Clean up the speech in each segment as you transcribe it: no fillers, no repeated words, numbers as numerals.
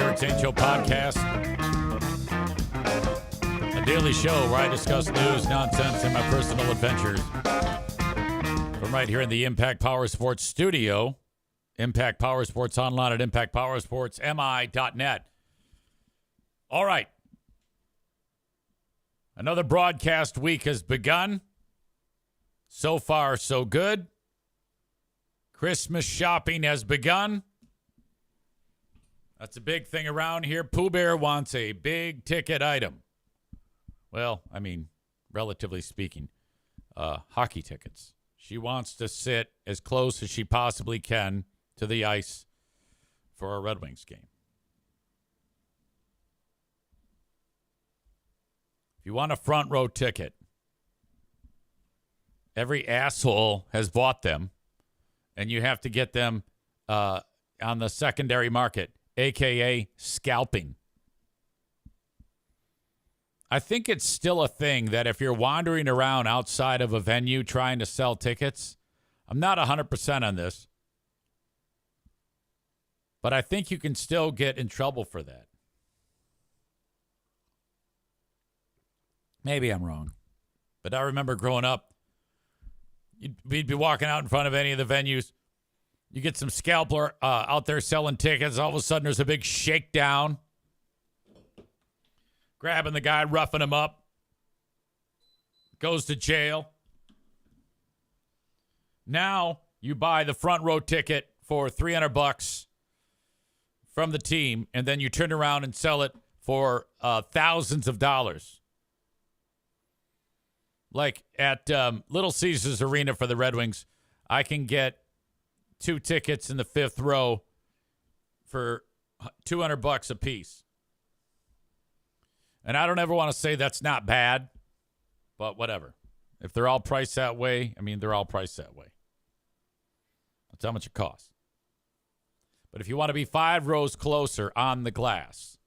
Eric St. Joe podcast, a daily show where I discuss news, nonsense, and my personal adventures. From right here in the Impact Power Sports studio, Impact Power Sports online at impactpowersportsmi.net. All right. Another broadcast week has begun. So far, so good. Christmas shopping has begun. That's a big thing around here. Pooh Bear wants a big ticket item. Well, I mean, relatively speaking, hockey tickets. She wants to sit as close as she possibly can to the ice for a Red Wings game. If you want a front row ticket, every asshole has bought them, and you have to get them on the secondary market, a.k.a. scalping. I think it's still a thing that if you're wandering around outside of a venue trying to sell tickets, I'm not 100% on this, but I think you can still get in trouble for that. Maybe I'm wrong, but I remember growing up, we'd be walking out in front of any of the venues. You get some scalper out there selling tickets. All of a sudden, there's a big shakedown. Grabbing the guy, roughing him up. Goes to jail. Now, you buy the front row ticket for $300 from the team, and then you turn around and sell it for thousands of dollars. Like at Little Caesars Arena for the Red Wings, I can get 2 tickets in the 5th row for $200 a piece. And I don't ever want to say that's not bad, but whatever. If they're all priced that way, I mean, they're all priced that way. That's how much it costs. But if you want to be 5 rows closer on the glass,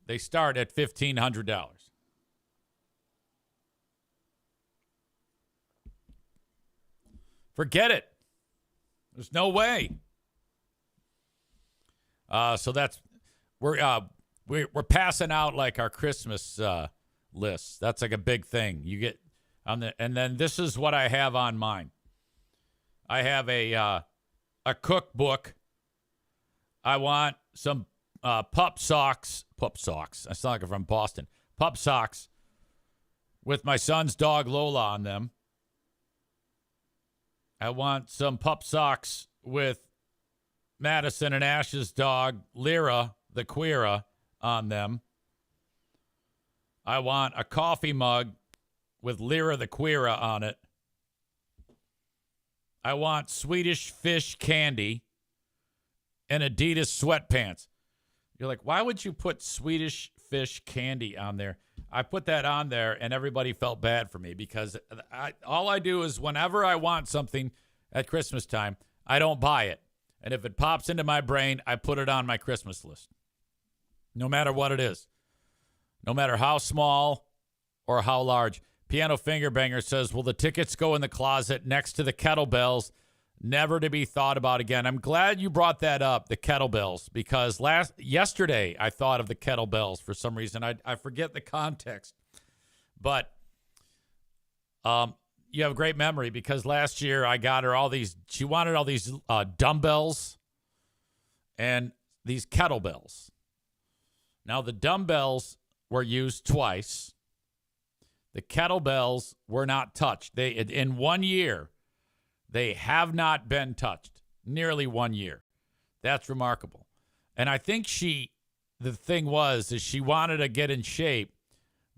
they start at $1,500. Forget it. There's no way. So that's we're passing out like our Christmas lists. That's like a big thing. You get on the, and then this is what I have on mine. I have a cookbook. I want some pup socks. Pup socks. I sound like I'm from Boston. Pup socks with my son's dog Lola on them. I want some pup socks with Madison and Ash's dog, Lyra, the Queera, on them. I want a coffee mug with Lyra, the Queera, on it. I want Swedish Fish candy and Adidas sweatpants. You're like, why would you put Swedish Fish candy on there? I put that on there, and everybody felt bad for me because all I do is whenever I want something at Christmas time, I don't buy it. And if it pops into my brain, I put it on my Christmas list. No matter what it is. No matter how small or how large. Piano Finger Banger says, will the tickets go in the closet next to the kettlebells? Never to be thought about again. I'm glad you brought that up, the kettlebells, because yesterday I thought of the kettlebells for some reason. I forget the context. But you have a great memory because last year I got her she wanted all these dumbbells and these kettlebells. Now, the dumbbells were used twice. The kettlebells were not touched. In 1 year, they have not been touched. Nearly 1 year. That's remarkable. And I think the thing was she wanted to get in shape,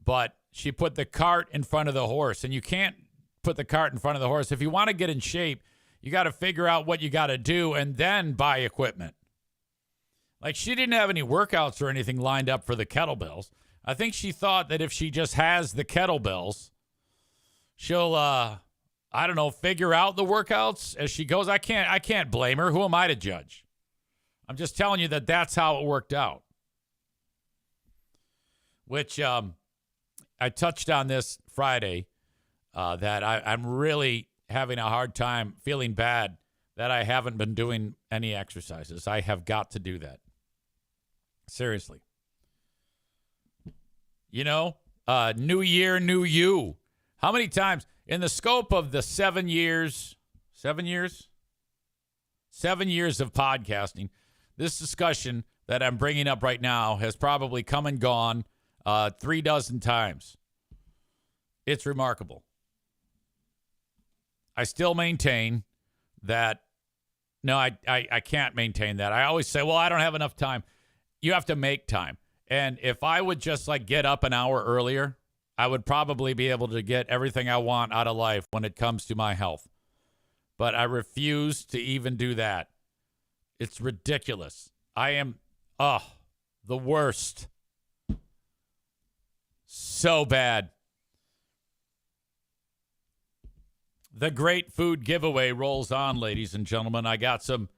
but she put the cart in front of the horse. And you can't put the cart in front of the horse. If you want to get in shape, you got to figure out what you got to do and then buy equipment. Like, she didn't have any workouts or anything lined up for the kettlebells. I think she thought that if she just has the kettlebells, she'll, figure out the workouts as she goes. I can't blame her. Who am I to judge? I'm just telling you that that's how it worked out. Which I touched on this Friday, that I'm really having a hard time, feeling bad that I haven't been doing any exercises. I have got to do that. Seriously. You know, new year, new you. How many times in the scope of the 7 years of podcasting, this discussion that I'm bringing up right now has probably come and gone 3 dozen times. It's remarkable. I still maintain that. No, I can't maintain that. I always say, well, I don't have enough time. You have to make time. And if I would just like get up an hour earlier, I would probably be able to get everything I want out of life when it comes to my health. But I refuse to even do that. It's ridiculous. I am, the worst. So bad. The great food giveaway rolls on, ladies and gentlemen. I got some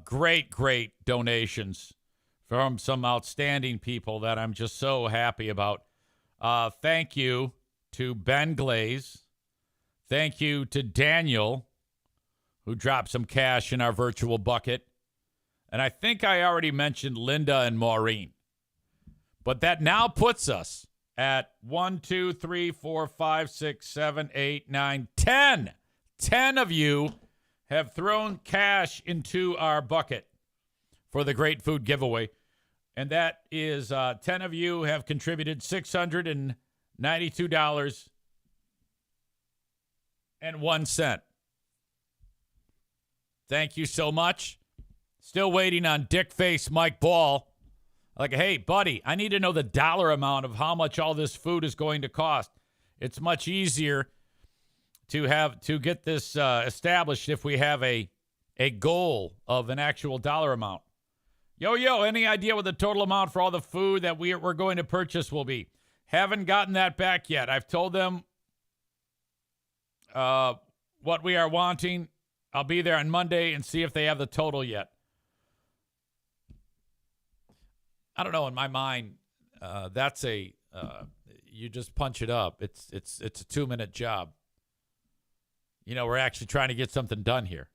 great donations from some outstanding people that I'm just so happy about. Thank you to Ben Glaze. Thank you to Daniel, who dropped some cash in our virtual bucket. And I think I already mentioned Linda and Maureen. But that now puts us at 1, 2, 3, 4, 5, 6, 7, 8, 9, 10. 10 of you have thrown cash into our bucket for the great food giveaway. And that is 10 of you have contributed $692.01. Thank you so much. Still waiting on Dickface Mike Ball. Like, hey, buddy, I need to know the dollar amount of how much all this food is going to cost. It's much easier to get this established if we have a goal of an actual dollar amount. Yo, any idea what the total amount for all the food that we're going to purchase will be? Haven't gotten that back yet. I've told them what we are wanting. I'll be there on Monday and see if they have the total yet. I don't know. In my mind, that's you just punch it up. It's a 2-minute job. You know, we're actually trying to get something done here.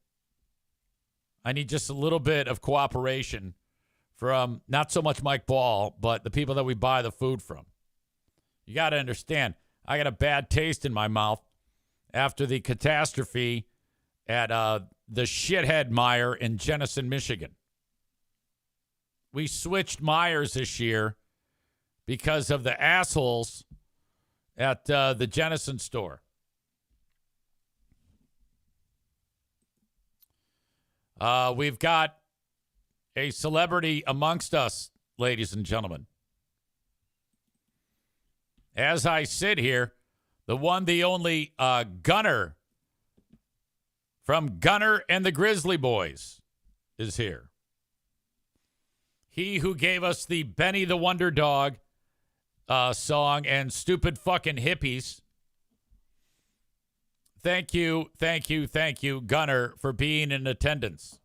I need just a little bit of cooperation from not so much Mike Ball, but the people that we buy the food from. You got to understand, I got a bad taste in my mouth after the catastrophe at the Shithead Meijer in Jenison, Michigan. We switched Meijers this year because of the assholes at the Jenison store. We've got a celebrity amongst us, ladies and gentlemen. As I sit here, the one, the only Gunner from Gunner and the Grizzly Boys is here. He who gave us the Benny the Wonder Dog song and Stupid Fucking Hippies. Thank you, Gunner, for being in attendance.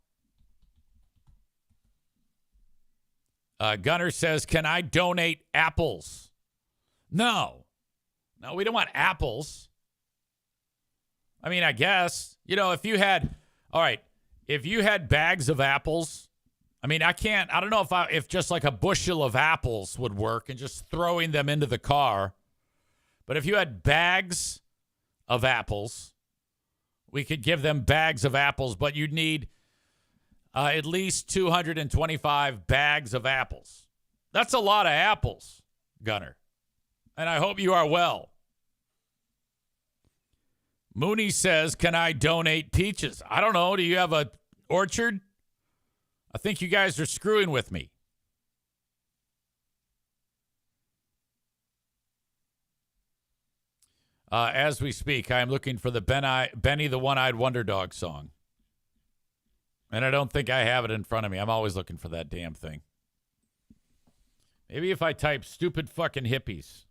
Gunner says, can I donate apples? No, we don't want apples. I mean, I guess, if you had bags of apples, I mean, I don't know if just like a bushel of apples would work and just throwing them into the car. But if you had bags of apples, we could give them bags of apples, but you'd need at least 225 bags of apples. That's a lot of apples, Gunner. And I hope you are well. Mooney says, can I donate peaches? I don't know. Do you have an orchard? I think you guys are screwing with me. As we speak, I am looking for the Benny the One-Eyed Wonder Dog song. And I don't think I have it in front of me. I'm always looking for that damn thing. Maybe if I type Stupid Fucking Hippies.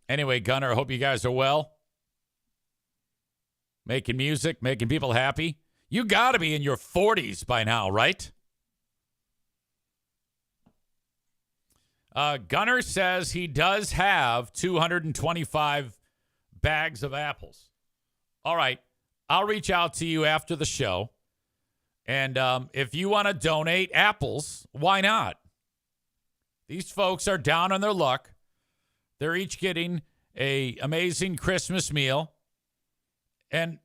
Anyway, Gunner, I hope you guys are well. Making music, making people happy. You got to be in your 40s by now, right? Gunner says he does have 225 bags of apples. All right. I'll reach out to you after the show, And if you want to donate apples, why not? These folks are down on their luck. They're each getting a amazing Christmas meal. And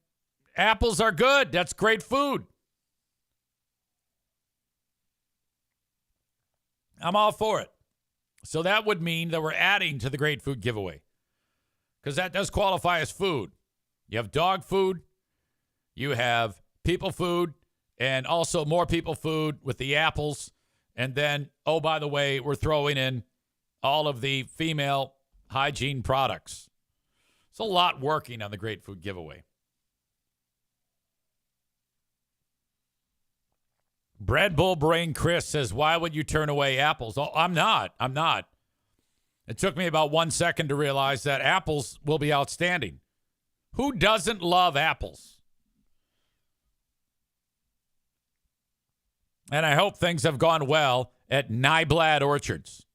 apples are good. That's great food. I'm all for it. So that would mean that we're adding to the Great Food Giveaway, because that does qualify as food. You have dog food, you have people food, and also more people food with the apples. And then, oh, by the way, we're throwing in all of the female hygiene products. It's a lot working on the Great Food Giveaway. Bread Bull Brain Chris says, why would you turn away apples? Oh, I'm not. It took me about 1 second to realize that apples will be outstanding. Who doesn't love apples? And I hope things have gone well at Nyblad Orchards.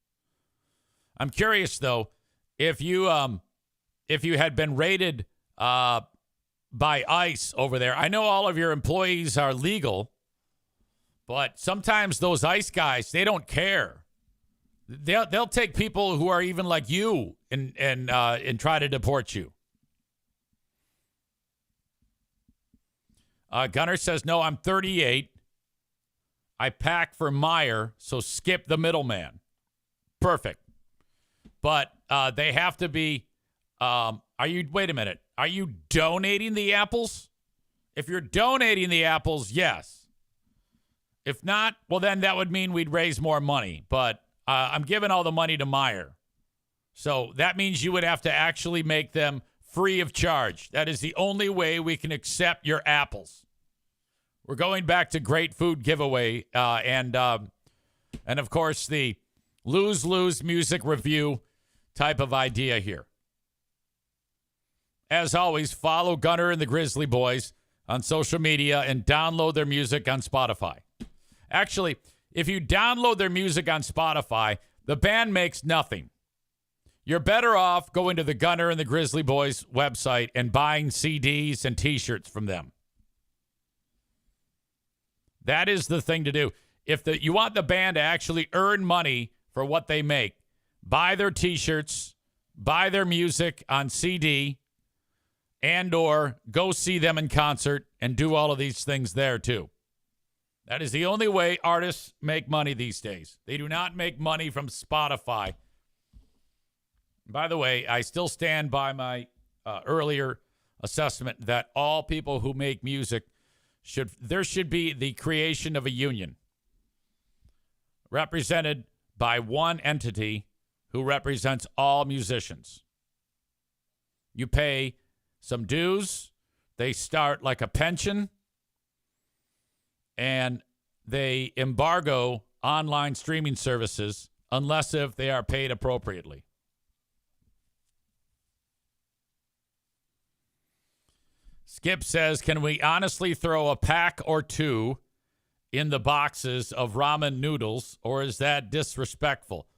I'm curious, though, if you had been raided by ICE over there. I know all of your employees are legal, but sometimes those ICE guys, they don't care. They'll take people who are even like you and try to deport you. Gunnar says, no, I'm 38. I pack for Meijer, so skip the middleman. Perfect. But they have to be, wait a minute. Are you donating the apples? If you're donating the apples, yes. If not, well, then that would mean we'd raise more money. But I'm giving all the money to Meijer. So that means you would have to actually make them free of charge. That is the only way we can accept your apples. We're going back to Great Food Giveaway and of course, the lose-lose music review type of idea here. As always, follow Gunnar and the Grizzly Boys on social media and download their music on Spotify. Actually, if you download their music on Spotify, the band makes nothing. You're better off going to the Gunnar and the Grizzly Boys website and buying CDs and T-shirts from them. That is the thing to do. If you want the band to actually earn money for what they make, buy their T-shirts, buy their music on CD, and or go see them in concert and do all of these things there too. That is the only way artists make money these days. They do not make money from Spotify. By the way, I still stand by my earlier assessment that all people who make music there should be the creation of a union represented by one entity who represents all musicians. You pay some dues. They start like a pension. And they embargo online streaming services unless if they are paid appropriately. Skip says, can we honestly throw a pack or two in the boxes of ramen noodles, or is that disrespectful?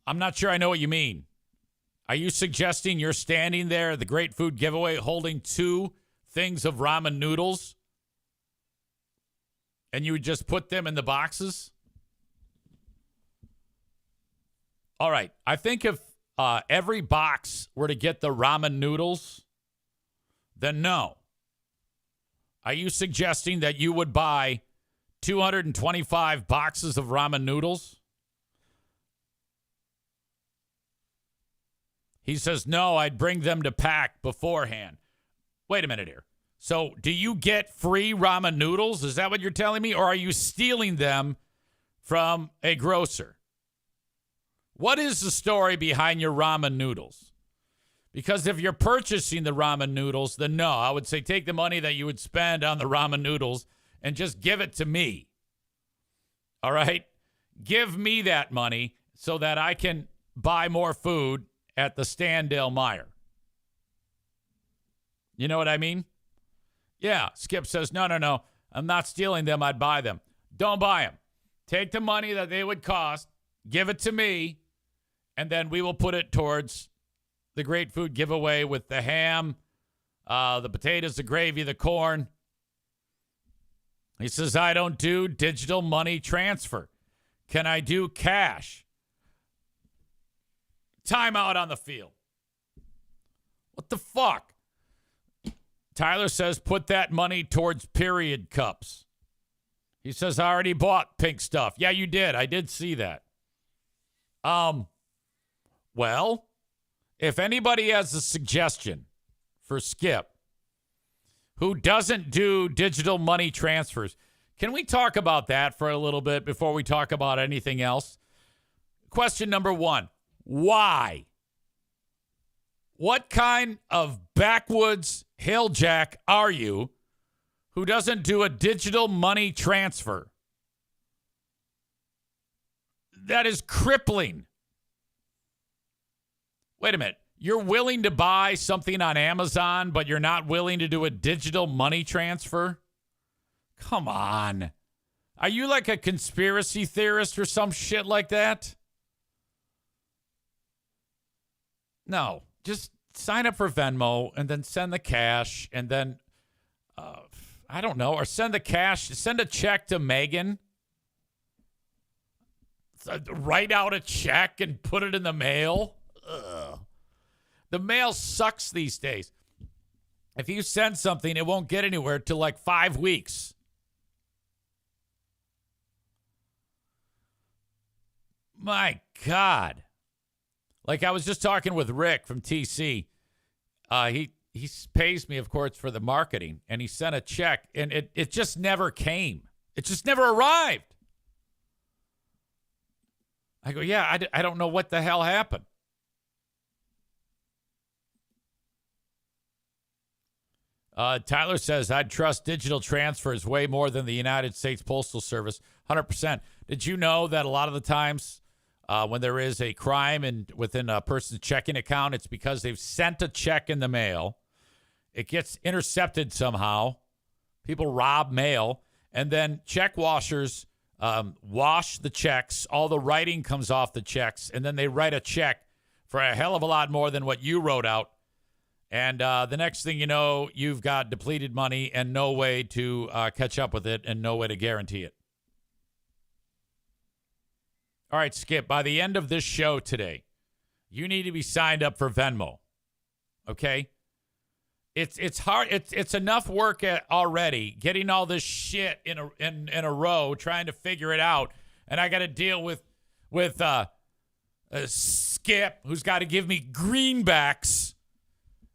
I'm not sure I know what you mean. Are you suggesting you're standing there at the Great Food Giveaway holding two things of ramen noodles and you would just put them in the boxes? All right. I think if every box were to get the ramen noodles, then no. Are you suggesting that you would buy 225 boxes of ramen noodles? He says, no, I'd bring them to pack beforehand. Wait a minute here. So do you get free ramen noodles? Is that what you're telling me? Or are you stealing them from a grocer? What is the story behind your ramen noodles? Because if you're purchasing the ramen noodles, then no, I would say take the money that you would spend on the ramen noodles and just give it to me. All right? Give me that money so that I can buy more food at the Standale Meijer. You know what I mean? Yeah, Skip says, no. I'm not stealing them. I'd buy them. Don't buy them. Take the money that they would cost, give it to me, and then we will put it towards the Great Food Giveaway with the ham, the potatoes, the gravy, the corn, He says, I don't do digital money transfer. Can I do cash? Timeout on the field. What the fuck? Tyler says, put that money towards period cups. He says, I already bought pink stuff. Yeah, you did. I did see that. Well, if anybody has a suggestion for Skip, who doesn't do digital money transfers, can we talk about that for a little bit before we talk about anything else? Question number one, why? What kind of backwoods hilljack are you who doesn't do a digital money transfer? That is crippling. Wait a minute. You're willing to buy something on Amazon, but you're not willing to do a digital money transfer? Come on. Are you like a conspiracy theorist or some shit like that? No. Just sign up for Venmo and then send the cash and then, I don't know, or send the cash, send a check to Megan. Write out a check and put it in the mail. Ugh. The mail sucks these days. If you send something, it won't get anywhere till like 5 weeks. My God. Like I was just talking with Rick from TC. He pays me, of course, for the marketing, and he sent a check, and it just never came. It just never arrived. I go, yeah, I don't know what the hell happened. Tyler says, I'd trust digital transfers way more than the United States Postal Service, 100%. Did you know that a lot of the times when there is a crime within a person's checking account, it's because they've sent a check in the mail. It gets intercepted somehow. People rob mail, and then check washers wash the checks. All the writing comes off the checks, and then they write a check for a hell of a lot more than what you wrote out. And the next thing you know, you've got depleted money and no way to catch up with it and no way to guarantee it. All right, Skip, by the end of this show today, you need to be signed up for Venmo. Okay? It's hard. It's enough work already getting all this shit in a row, trying to figure it out. And I got to deal with Skip, who's got to give me greenbacks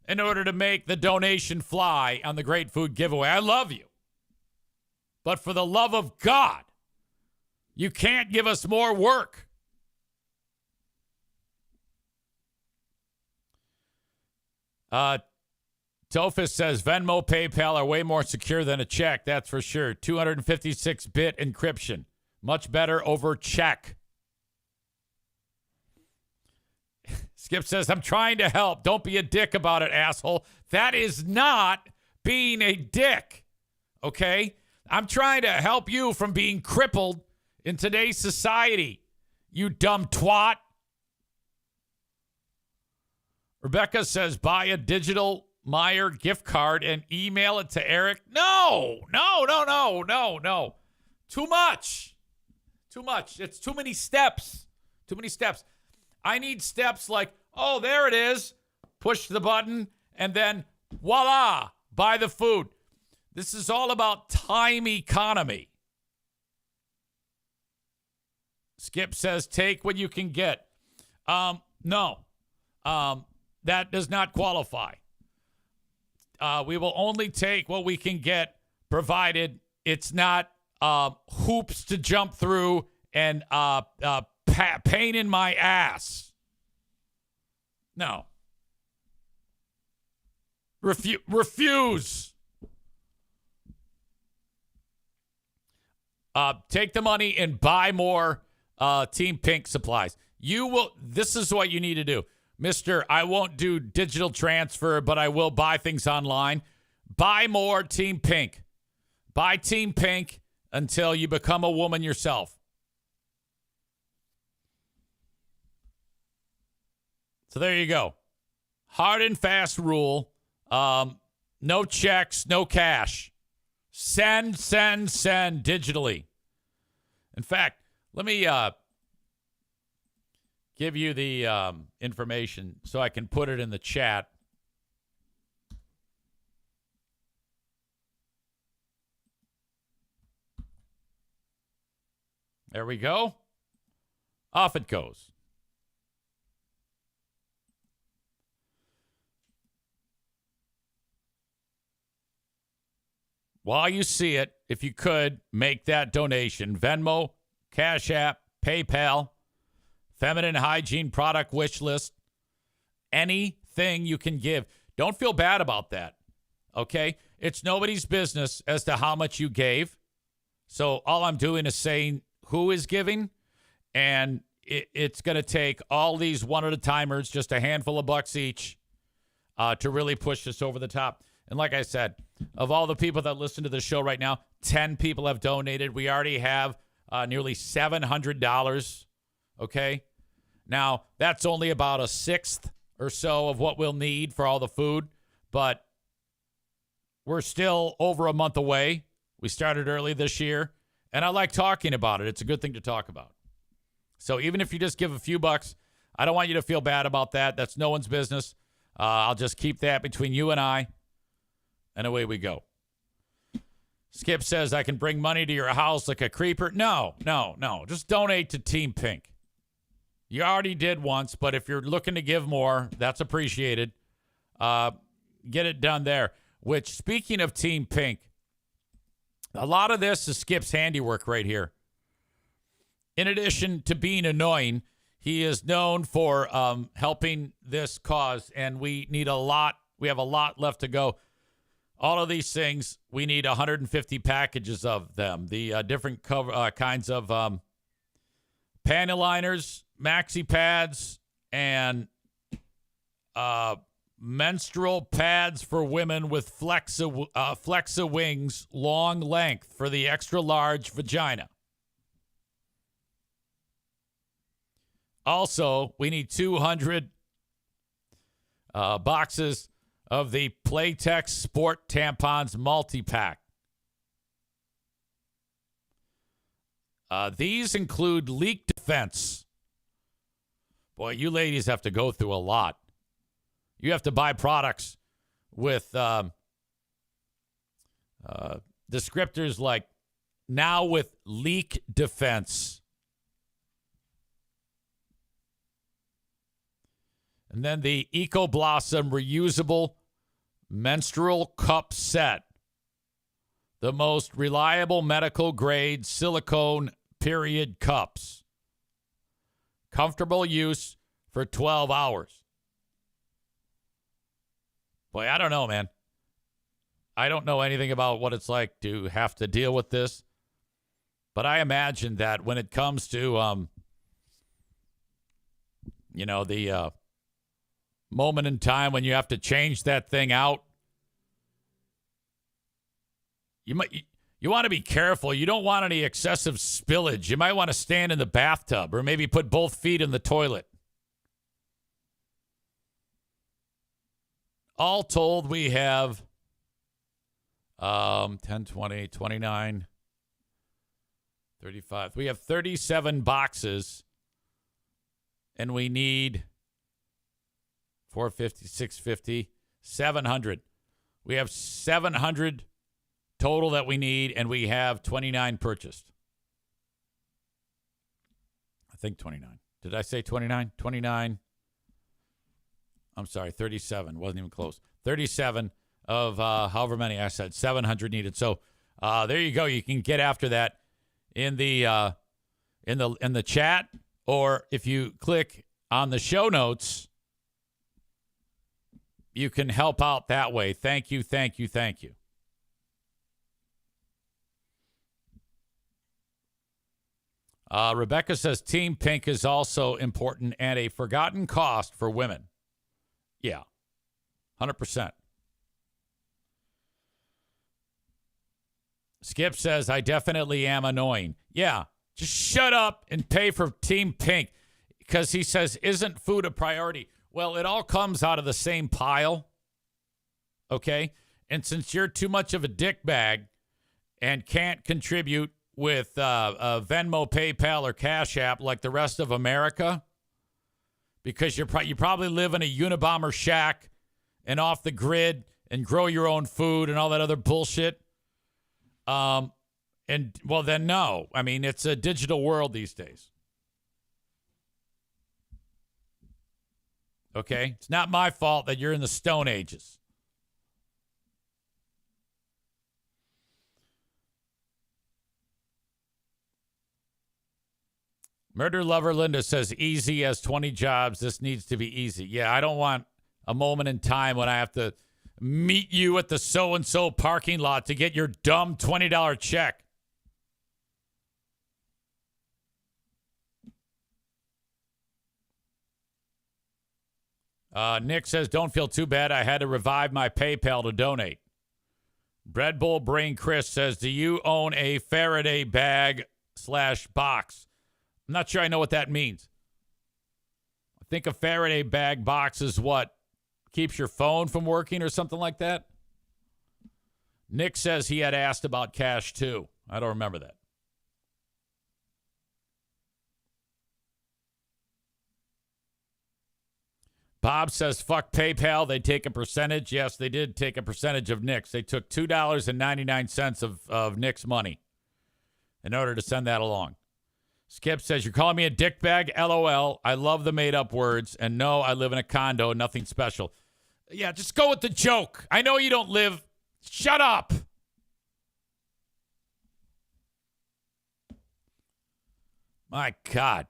in order to make the donation fly on the Great Food Giveaway. I love you. But for the love of God, you can't give us more work. Tophus says Venmo, PayPal are way more secure than a check. That's for sure. 256-bit encryption. Much better over check. Skip says, I'm trying to help. Don't be a dick about it, asshole. That is not being a dick. Okay? I'm trying to help you from being crippled in today's society, you dumb twat. Rebecca says, buy a digital Meijer gift card and email it to Eric. No. Too much. It's too many steps. I need steps like, oh, there it is. Push the button and then voila, buy the food. This is all about time economy. Skip says, take what you can get. No. That does not qualify. We will only take what we can get, provided it's not hoops to jump through and pain in my ass. No. Refuse. Take the money and buy more Team Pink supplies. This is what you need to do. Mr. I won't do digital transfer, but I will buy things online. Buy more Team Pink. Buy Team Pink until you become a woman yourself. So there you go. Hard and fast rule. No checks, no cash. Send digitally. In fact, let me give you the information so I can put it in the chat. There we go. Off it goes. While you see it, if you could, make that donation. Venmo, Cash App, PayPal, feminine hygiene product wish list, anything you can give. Don't feel bad about that, okay? It's nobody's business as to how much you gave. So all I'm doing is saying who is giving, and it's going to take all these one-at-a-timers, just a handful of bucks each, to really push this over the top. And like I said, of all the people that listen to the show right now, 10 people have donated. We already have nearly $700, okay? Now, that's only about a sixth or so of what we'll need for all the food, but we're still over a month away. We started early this year, and I like talking about it. It's a good thing to talk about. So even if you just give a few bucks, I don't want you to feel bad about that. That's no one's business. I'll just keep that between you and I. And away we go. Skip says, I can bring money to your house like a creeper. No. Just donate to Team Pink. You already did once, but if you're looking to give more, that's appreciated. Get it done there. Which, speaking of Team Pink, a lot of this is Skip's handiwork right here. In addition to being annoying, he is known for helping this cause, and we need a lot. We have a lot left to go. All of these things, we need 150 packages of them. The different kinds of panty liners, maxi pads, and menstrual pads for women with Flexa wings, long length for the extra large vagina. Also, we need 200 boxes of the Playtex Sport Tampons multi-pack. These include leak defense. Boy, you ladies have to go through a lot. You have to buy products with descriptors like now with leak defense. And then the Eco Blossom reusable menstrual cup set. The most reliable medical grade silicone period cups. Comfortable use for 12 hours. Boy, I don't know, man. I don't know anything about what it's like to have to deal with this. But I imagine that when it comes to, the moment in time when you have to change that thing out, you want to be careful. You don't want any excessive spillage. You might want to stand in the bathtub or maybe put both feet in the toilet. All told, we have 10, 20, 29, 35. We have 37 boxes, and we need 450, 650, 700. We have 700 total that we need, and we have 29 purchased. I think 29. Did I say 29? 29. I'm sorry, 37. Wasn't even close. 37 of however many I said. 700 needed. So there you go. You can get after that in the chat, or if you click on the show notes, you can help out that way. Thank you. Rebecca says Team Pink is also important and a forgotten cost for women. Yeah, 100%. Skip says, I definitely am annoying. Yeah, just shut up and pay for Team Pink, because he says, isn't food a priority? Well, it all comes out of the same pile, okay? And since you're too much of a dick bag and can't contribute with Venmo, PayPal, or Cash App like the rest of America, because you probably live in a Unabomber shack and off the grid and grow your own food and all that other bullshit. And, well, then no. I mean, it's a digital world these days. Okay? It's not my fault that you're in the Stone Ages. Murder Lover Linda says, easy as 20 jobs. This needs to be easy. Yeah, I don't want a moment in time when I have to meet you at the so-and-so parking lot to get your dumb $20 check. Nick says, don't feel too bad. I had to revive my PayPal to donate. Bread Bowl Brain Chris says, do you own a Faraday bag / box? I'm not sure I know what that means. I think a Faraday bag box is what keeps your phone from working or something like that. Nick says he had asked about cash too. I don't remember that. Bob says, fuck PayPal. They take a percentage. Yes, they did take a percentage of Nick's. They took $2.99 of Nick's money in order to send that along. Skip says, you're calling me a dickbag? LOL. I love the made-up words. And no, I live in a condo. Nothing special. Yeah, just go with the joke. I know you don't live. Shut up. My God.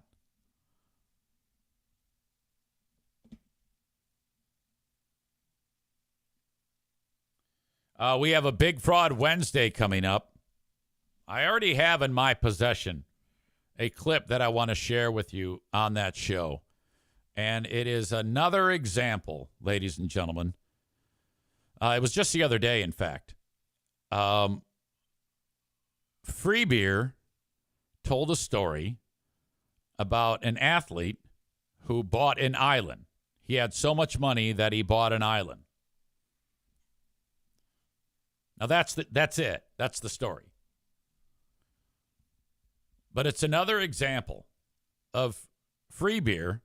We have a Big Fraud Wednesday coming up. I already have in my possession a clip that I want to share with you on that show. And it is another example, ladies and gentlemen. It was just the other day, in fact. Free Beer told a story about an athlete who bought an island. He had so much money that he bought an island. Now, that's it. That's the story. But it's another example of Free Beer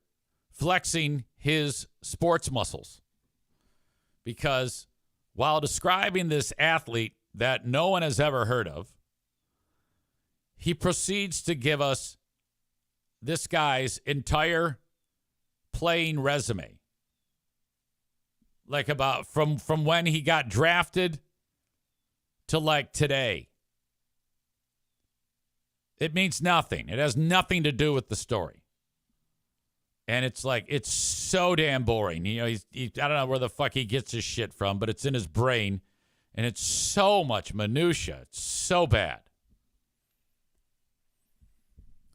flexing his sports muscles. Because while describing this athlete that no one has ever heard of, he proceeds to give us this guy's entire playing resume. Like about from when he got drafted to like today. It means nothing. It has nothing to do with the story. And it's like, it's so damn boring. You know, I don't know where the fuck he gets his shit from, but it's in his brain. And it's so much minutia. It's so bad.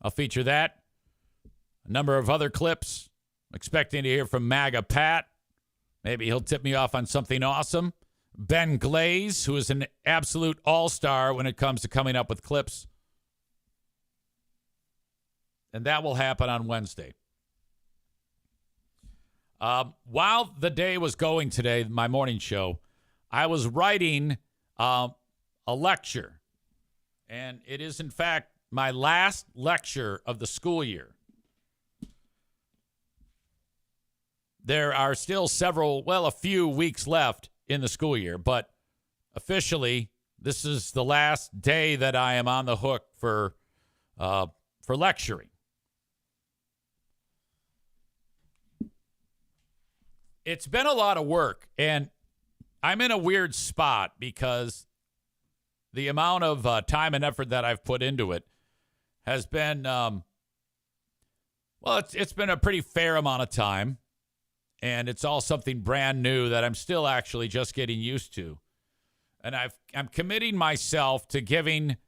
I'll feature that. A number of other clips. I'm expecting to hear from MAGA Pat. Maybe he'll tip me off on something awesome. Ben Glaze, who is an absolute all-star when it comes to coming up with clips. And that will happen on Wednesday. While the day was going today, my morning show, I was writing a lecture. And it is, in fact, my last lecture of the school year. There are still a few weeks left in the school year, but officially, this is the last day that I am on the hook for lecturing. It's been a lot of work, and I'm in a weird spot because the amount of time and effort that I've put into it has been, it's been a pretty fair amount of time. And it's all something brand new that I'm still actually just getting used to. And I'm committing myself to giving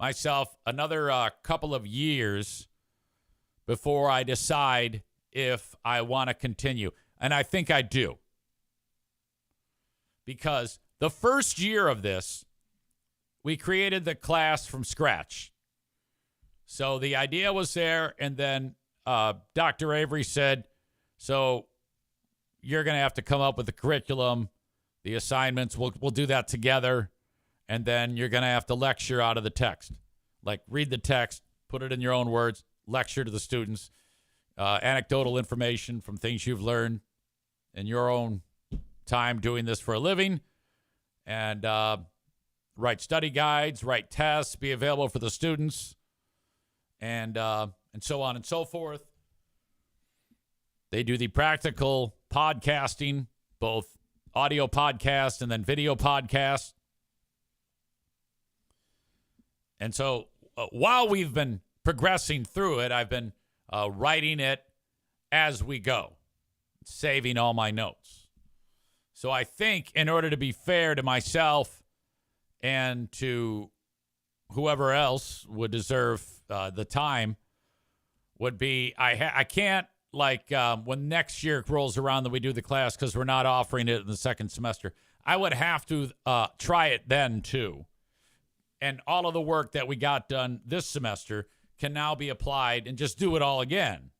myself another couple of years before I decide if I want to continue. And I think I do. Because the first year of this, we created the class from scratch. So the idea was there, and then Dr. Avery said, so you're going to have to come up with the curriculum, the assignments. We'll do that together. and then you're going to have to lecture out of the text. Like read the text, put it in your own words, lecture to the students, anecdotal information from things you've learned in your own time doing this for a living, and write study guides, write tests, be available for the students, and so on and so forth. They do the practical podcasting, both audio podcast and then video podcast. And so while we've been progressing through it, I've been writing it as we go, saving all my notes. So I think in order to be fair to myself and to whoever else would deserve the time, would be I can't, like when next year rolls around that we do the class, because we're not offering it in the second semester, I would have to try it then too. And all of the work that we got done this semester can now be applied and just do it all again.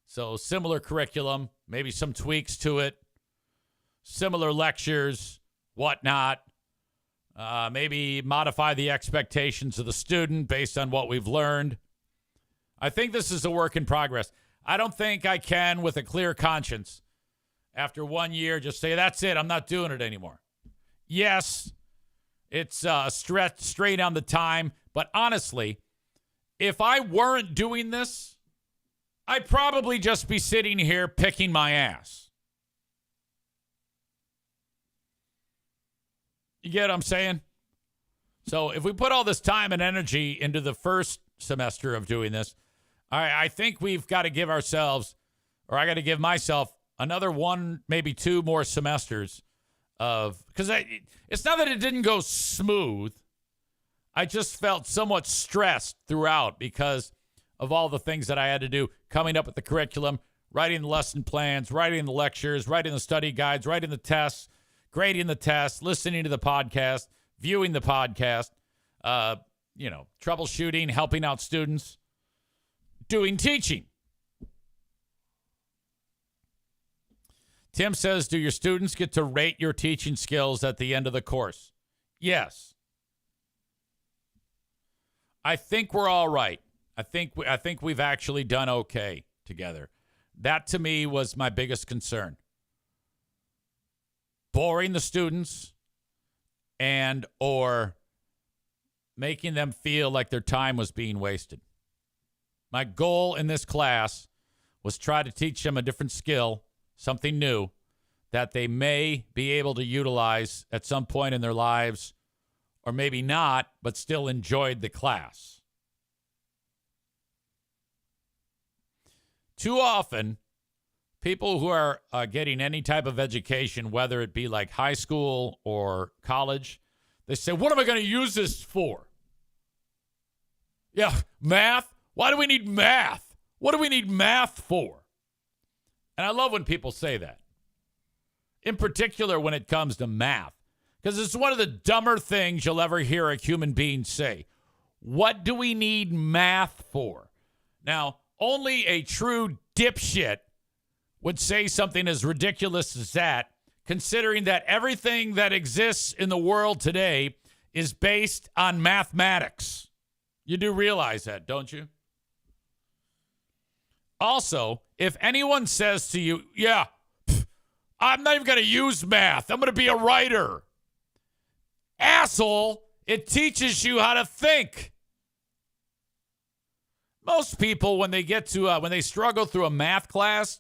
So similar curriculum, maybe some tweaks to it, similar lectures, whatnot. Maybe modify the expectations of the student based on what we've learned. I think this is a work in progress. I don't think I can, with a clear conscience, after 1 year, just say, that's it, I'm not doing it anymore. Yes, it's a stretch straight on the time, but honestly, if I weren't doing this, I'd probably just be sitting here picking my ass. You get what I'm saying? So if we put all this time and energy into the first semester of doing this, I think we've got to give ourselves, or I got to give myself, another one, maybe two more semesters of, because it's not that it didn't go smooth. I just felt somewhat stressed throughout because of all the things that I had to do, coming up with the curriculum, writing the lesson plans, writing the lectures, writing the study guides, writing the tests, grading the tests, listening to the podcast, viewing the podcast, troubleshooting, helping out students, doing teaching. Tim says, do your students get to rate your teaching skills at the end of the course? Yes. I think we're all right. I think we've actually done okay together. That to me was my biggest concern. Boring the students and or making them feel like their time was being wasted. My goal in this class was try to teach them a different skill, something new, that they may be able to utilize at some point in their lives, or maybe not, but still enjoyed the class. Too often, people who are getting any type of education, whether it be like high school or college, they say, what am I going to use this for? Yeah, math? Why do we need math? What do we need math for? And I love when people say that. In particular, when it comes to math. Because it's one of the dumber things you'll ever hear a human being say. What do we need math for? Now, only a true dipshit would say something as ridiculous as that, considering that everything that exists in the world today is based on mathematics. You do realize that, don't you? Also, if anyone says to you, yeah, I'm not even going to use math, I'm going to be a writer. Asshole, it teaches you how to think. Most people, when they get to, when they struggle through a math class,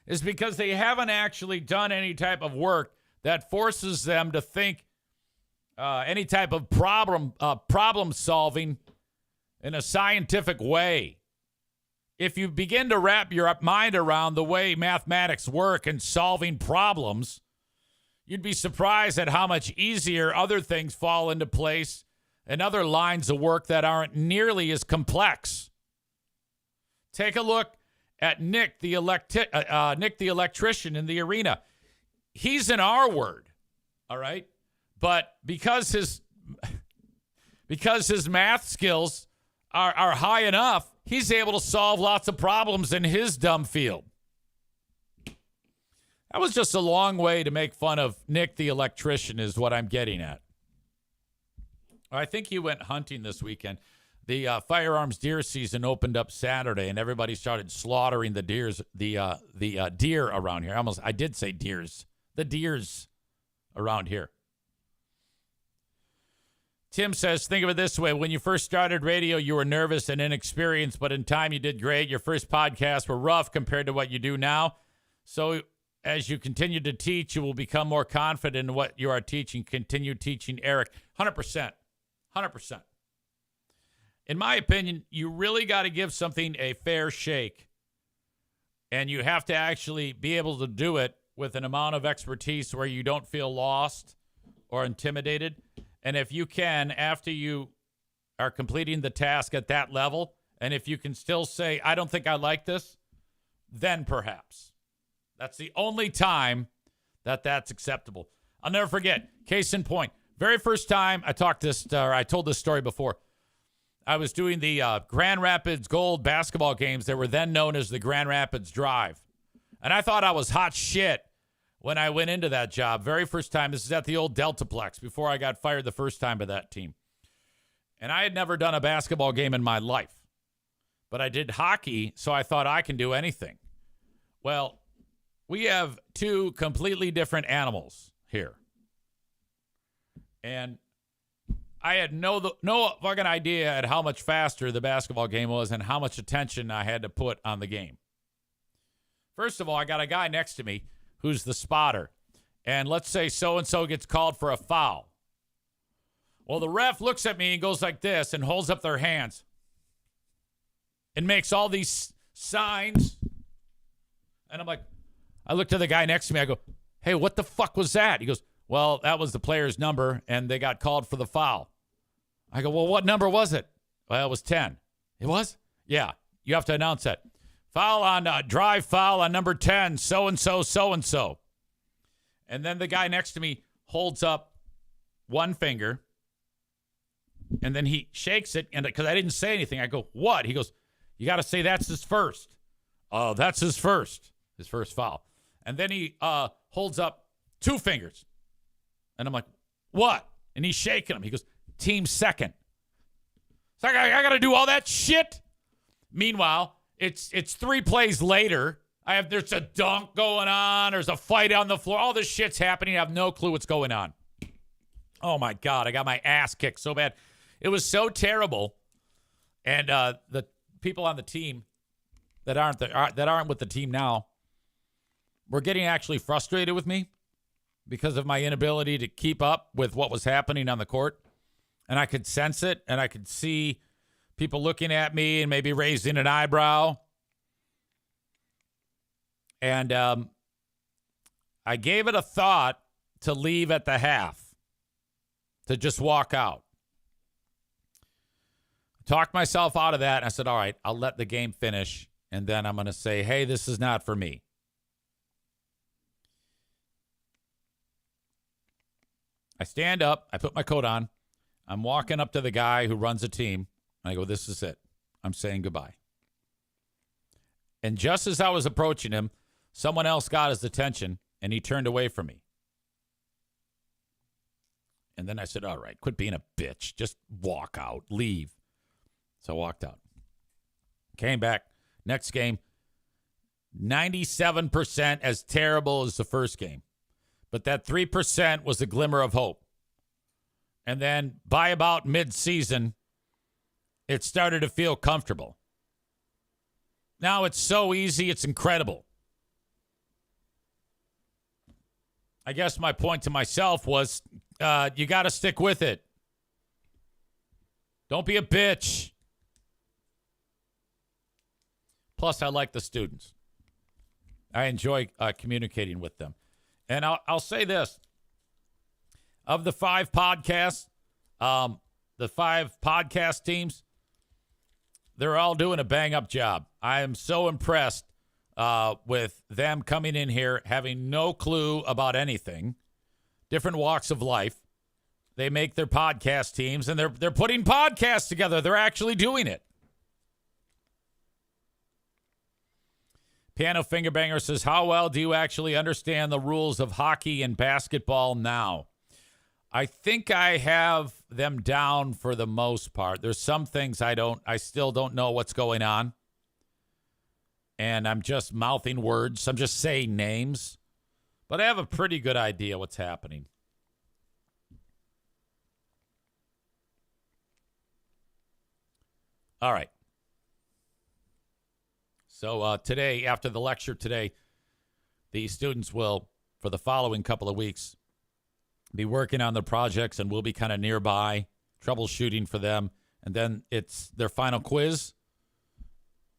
is because they haven't actually done any type of work that forces them to think any type of problem solving in a scientific way. If you begin to wrap your mind around the way mathematics work and solving problems, you'd be surprised at how much easier other things fall into place and other lines of work that aren't nearly as complex. Take a look at Nick the electrician in the arena. He's an R word, all right? But because his math skills are high enough, he's able to solve lots of problems in his dumb field. That was just a long way to make fun of Nick the electrician is what I'm getting at. I think he went hunting this weekend. The firearms deer season opened up Saturday, and everybody started slaughtering the deer around here. I did say deers. The deers around here. Tim says, think of it this way. When you first started radio, you were nervous and inexperienced, but in time you did great. Your first podcasts were rough compared to what you do now. So as you continue to teach, you will become more confident in what you are teaching. Continue teaching, Eric. 100%. 100%. In my opinion, you really got to give something a fair shake. And you have to actually be able to do it with an amount of expertise where you don't feel lost or intimidated. And if you can, after you are completing the task at that level, and if you can still say, I don't think I like this, then perhaps. That's the only time that that's acceptable. I'll never forget. Case in point. Very first time I told this story before. I was doing the Grand Rapids Gold basketball games that were then known as the Grand Rapids Drive. And I thought I was hot shit when I went into that job. Very first time. This is at the old Deltaplex before I got fired the first time by that team. And I had never done a basketball game in my life. But I did hockey, so I thought I can do anything. Well, we have two completely different animals here. And I had no fucking idea at how much faster the basketball game was and how much attention I had to put on the game. First of all, I got a guy next to me who's the spotter. And let's say so-and-so gets called for a foul. Well, the ref looks at me and goes like this and holds up their hands and makes all these signs. And I'm like, I look to the guy next to me. I go, hey, what the fuck was that? He goes, well, that was the player's number, and they got called for the foul. I go, well, what number was it? Well, it was 10. It was? Yeah. You have to announce that. Drive foul on number 10, so-and-so, so-and-so. And then the guy next to me holds up one finger, and then he shakes it, and because I didn't say anything, I go, what? He goes, you got to say that's his first. Oh, that's his first foul. And then he holds up two fingers. And I'm like, what? And he's shaking them. He goes, team second. So I got to do all that shit? Meanwhile, it's 3 plays later. There's a dunk going on. There's a fight on the floor. All this shit's happening. I have no clue what's going on. Oh, my God. I got my ass kicked so bad. It was so terrible. And the people on the team that aren't with the team now were getting actually frustrated with me because of my inability to keep up with what was happening on the court. And I could sense it, and I could see people looking at me and maybe raising an eyebrow. And I gave it a thought to leave at the half, to just walk out. Talked myself out of that, and I said, all right, I'll let the game finish, and then I'm going to say, hey, this is not for me. I stand up. I put my coat on. I'm walking up to the guy who runs the team. And I go, this is it. I'm saying goodbye. And just as I was approaching him, someone else got his attention, and he turned away from me. And then I said, all right, quit being a bitch. Just walk out. Leave. So I walked out. Came back. Next game, 97% as terrible as the first game. But that 3% was a glimmer of hope. And then by about mid-season, it started to feel comfortable. Now it's so easy, it's incredible. I guess my point to myself was, you got to stick with it. Don't be a bitch. Plus, I like the students. I enjoy communicating with them. And I'll say this. Of the 5 podcasts, the 5 podcast teams, they're all doing a bang-up job. I am so impressed with them coming in here, having no clue about anything, different walks of life. They make their podcast teams, and they're putting podcasts together. They're actually doing it. Piano Fingerbanger says, how well do you actually understand the rules of hockey and basketball now? I think I have them down for the most part. There's some things I still don't know what's going on. And I'm just mouthing words. I'm just saying names. But I have a pretty good idea what's happening. All right. So today, after the lecture today, the students will, for the following couple of weeks, be working on their projects, and we'll be kind of nearby, troubleshooting for them. And then it's their final quiz.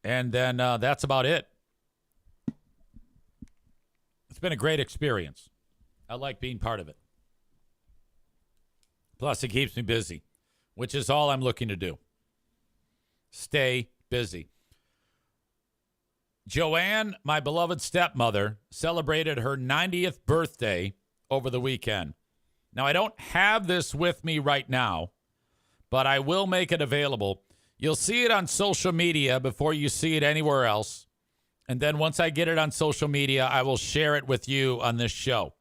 And then that's about it. It's been a great experience. I like being part of it. Plus, it keeps me busy, which is all I'm looking to do. Stay busy. Joanne, my beloved stepmother, celebrated her 90th birthday over the weekend. Now, I don't have this with me right now, but I will make it available. You'll see it on social media before you see it anywhere else. And then once I get it on social media, I will share it with you on this show.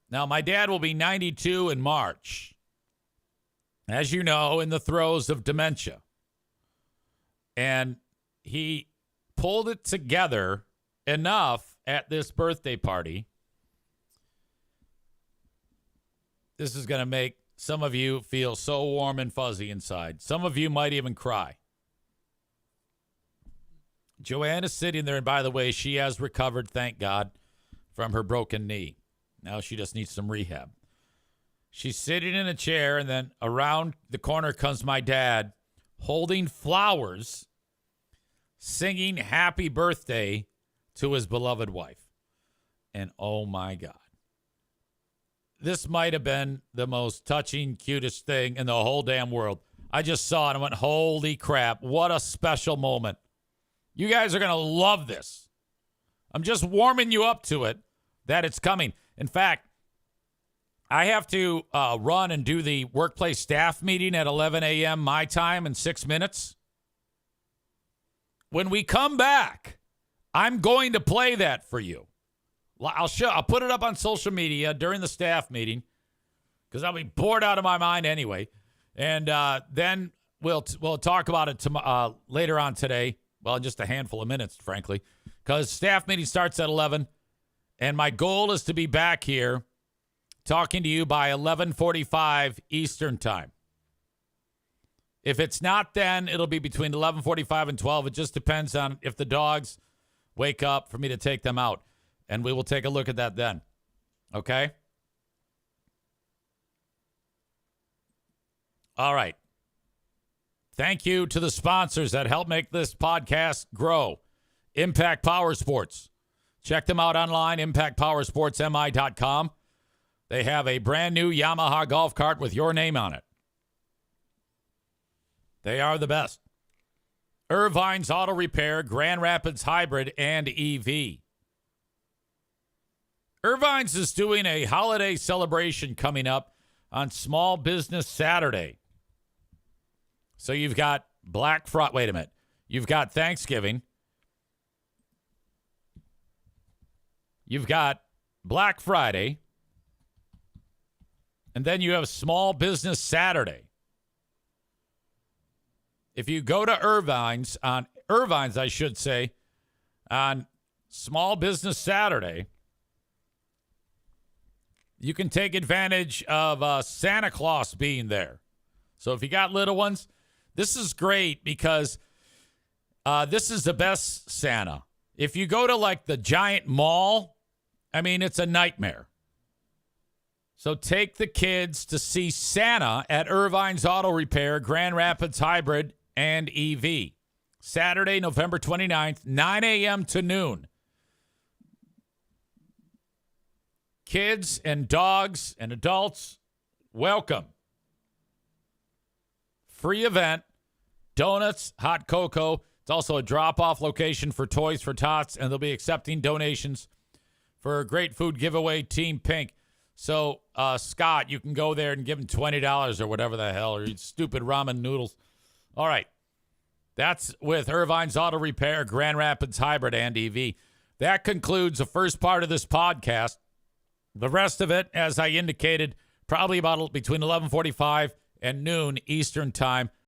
Now, my dad will be 92 in March. As you know, in the throes of dementia. And he pulled it together enough at this birthday party. This is going to make some of you feel so warm and fuzzy inside. Some of you might even cry. Joanne is sitting there, and by the way, she has recovered, thank God, from her broken knee. Now she just needs some rehab. She's sitting in a chair, and then around the corner comes my dad holding flowers, singing happy birthday to his beloved wife. And oh my God. This might have been the most touching, cutest thing in the whole damn world. I just saw it and went, holy crap, what a special moment. You guys are going to love this. I'm just warming you up to it, that it's coming. In fact, I have to run and do the workplace staff meeting at 11 a.m. my time in 6 minutes. When we come back, I'm going to play that for you. I'll put it up on social media during the staff meeting because I'll be bored out of my mind anyway. And then we'll talk about it later on today. Well, in just a handful of minutes, frankly, because staff meeting starts at 11. And my goal is to be back here talking to you by 11:45 Eastern time. If it's not then, it'll be between 11:45 and 12. It just depends on if the dogs wake up for me to take them out. And we will take a look at that then. Okay? All right. Thank you to the sponsors that help make this podcast grow. Impact Power Sports. Check them out online, impactpowersportsmi.com. They have a brand new Yamaha golf cart with your name on it. They are the best. Irvine's Auto Repair, Grand Rapids Hybrid, and EV. Irvine's is doing a holiday celebration coming up on Small Business Saturday. So you've got Black Friday. Wait a minute. You've got Thanksgiving. You've got Black Friday. And then you have Small Business Saturday. If you go to Irvine's, on Small Business Saturday, you can take advantage of Santa Claus being there. So if you got little ones, this is great because this is the best Santa. If you go to like the giant mall, I mean, it's a nightmare. So take the kids to see Santa at Irvine's Auto Repair, Grand Rapids Hybrid, and EV. Saturday, November 29th, 9 a.m. to noon. Kids and dogs and adults, welcome. Free event, donuts, hot cocoa. It's also a drop-off location for Toys for Tots, and they'll be accepting donations for a great food giveaway, Team Pink. So, Scott, you can go there and give him $20 or whatever the hell, or you stupid ramen noodles. All right. That's with Irvine's Auto Repair, Grand Rapids Hybrid, and EV. That concludes the first part of this podcast. The rest of it, as I indicated, probably about between 11:45 and noon Eastern time.